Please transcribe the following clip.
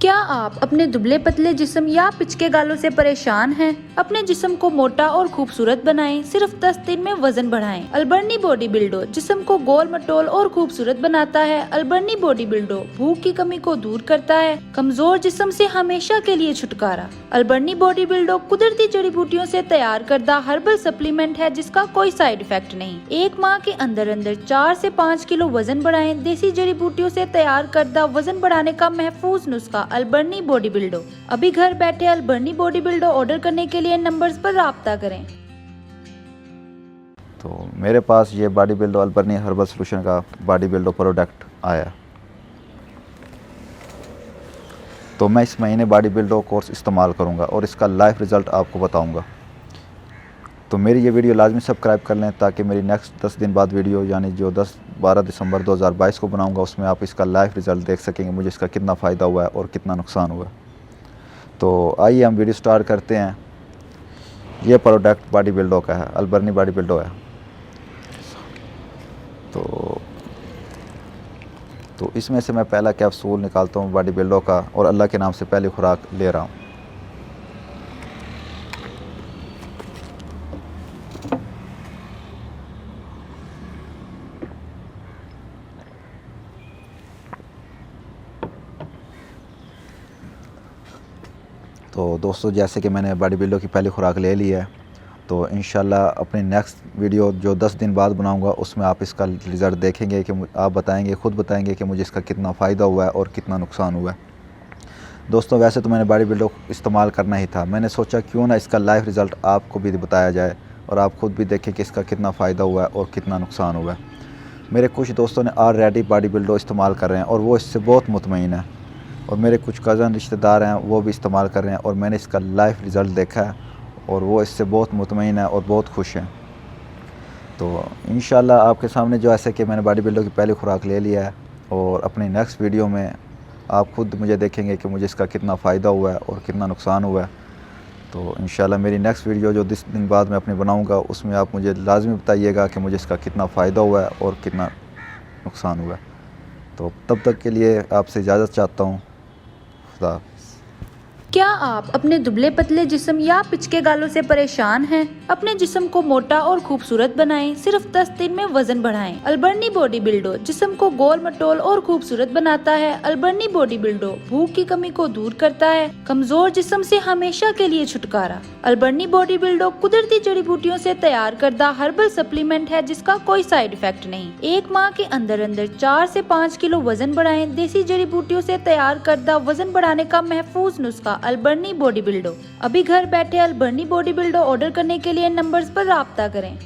क्या आप अपने दुबले पतले जिस्म या पिचके गालों से परेशान हैं? अपने जिस्म को मोटा और खूबसूरत बनाएं, सिर्फ 10 दिन में वजन बढ़ाएं। अल्बर्नी बॉडी बिल्डो जिस्म को गोल मटोल और खूबसूरत बनाता है। अल्बर्नी बॉडी बिल्डो भूख की कमी को दूर करता है। कमजोर जिस्म से हमेशा के लिए छुटकारा। अल्बर्नी बॉडी बिल्डो कुदरती जड़ी बूटियों से तैयार करदा हर्बल सप्लीमेंट है जिसका कोई साइड इफेक्ट नहीं। 1 माह के अंदर 4 से 5 किलो वजन बढ़ाएं। देसी जड़ी बूटियों से तैयार करदा वजन बढ़ाने का महफूज नुस्खा अल्बर्नी बॉडी बिल्डो। अभी घर बैठे अल्बर्नी बॉडी बिल्डो ऑर्डर करने के लिए नंबर्स पर राब्ता करें। तो मेरे पास ये बॉडी बिल्डो अल्बर्नी हर्बल सॉल्यूशन का बॉडी बिल्डो प्रोडक्ट आया, तो मैं इस महीने बॉडी बिल्डो कोर्स इस्तेमाल करूंगा और इसका लाइव रिज़ल्ट आपको बताऊंगा। तो मेरी ये वीडियो लाजमी सब्सक्राइब कर लें ताकि मेरी नेक्स्ट 10 दिन बाद वीडियो यानी जो 12 दिसंबर 2022 को बनाऊंगा उसमें आप इसका लाइव रिज़ल्ट देख सकेंगे, मुझे इसका कितना फ़ायदा हुआ है और कितना नुकसान हुआ है। तो आइए हम वीडियो स्टार्ट करते हैं। ये प्रोडक्ट बॉडी बिल्डो का है, अल्बर्नी बॉडी बिल्डो है। तो इसमें से मैं पहला कैप्सूल निकालता हूँ बॉडी बिल्डो का और अल्लाह के नाम से पहली खुराक ले रहा हूँ। तो दोस्तों, जैसे कि मैंने बॉडी बिल्डो की पहली खुराक ले ली है, तो इंशाल्लाह अपनी नेक्स्ट वीडियो जो 10 दिन बाद बनाऊंगा उसमें आप इसका रिज़ल्ट देखेंगे कि आप बताएंगे, खुद बताएंगे कि मुझे इसका कितना फ़ायदा हुआ है और कितना नुकसान हुआ है। दोस्तों, वैसे तो मैंने बॉडी बिल्डो इस्तेमाल करना ही था, मैंने सोचा क्यों ना इसका लाइव रिज़ल्ट आपको भी बताया जाए और आप खुद भी देखें कि इसका कितना फ़ायदा हुआ है और कितना नुकसान हुआ है। मेरे कुछ दोस्तों ने ऑलरेडी बॉडी बिल्डो इस्तेमाल कर रहे हैं और वो इससे बहुत मुतमईन है, और मेरे कुछ कज़न रिश्तेदार हैं वो भी इस्तेमाल कर रहे हैं और मैंने इसका लाइव रिज़ल्ट देखा है और वो इससे बहुत मुतमईन है और बहुत खुश हैं। तो इंशाल्लाह आपके सामने जो ऐसे कि मैंने बॉडी बिल्डो की पहली खुराक ले लिया है और अपनी नेक्स्ट वीडियो में आप खुद मुझे देखेंगे कि मुझे इसका कितना फ़ायदा हुआ है और कितना नुकसान हुआ है। तो इंशाल्लाह मेरी नेक्स्ट वीडियो जो 10 दिन बाद मैं अपनी बनाऊँगा उसमें आप मुझे लाजमी बताइएगा कि मुझे इसका कितना फ़ायदा हुआ है और कितना नुकसान हुआ है। तो तब तक के लिए आपसे इजाज़त चाहता हूँ। खुदा हाफ़िज़। क्या आप अपने दुबले पतले जिस्म या पिचके गालों से परेशान हैं? अपने जिस्म को मोटा और खूबसूरत बनाएं, सिर्फ 10 दिन में वजन बढ़ाएं। अल्बर्नी बॉडी बिल्डो जिस्म को गोल मटोल और खूबसूरत बनाता है। अल्बर्नी बॉडी बिल्डो भूख की कमी को दूर करता है। कमजोर जिस्म से हमेशा के लिए छुटकारा। अल्बर्नी बॉडी बिल्डो कुदरती जड़ी बूटियों से तैयार करदा हर्बल सप्लीमेंट है जिसका कोई साइड इफेक्ट नहीं। 1 माह के अंदर 4 से 5 किलो वजन बढ़ाएं। देसी जड़ी बूटियों से तैयार करदा वजन बढ़ाने का महफूज नुस्खा अल्बर्नी बॉडी बिल्डो। अभी घर बैठे अल्बर्नी बॉडी बिल्डो ऑर्डर करने के लिए नंबर्स पर राब्ता करें।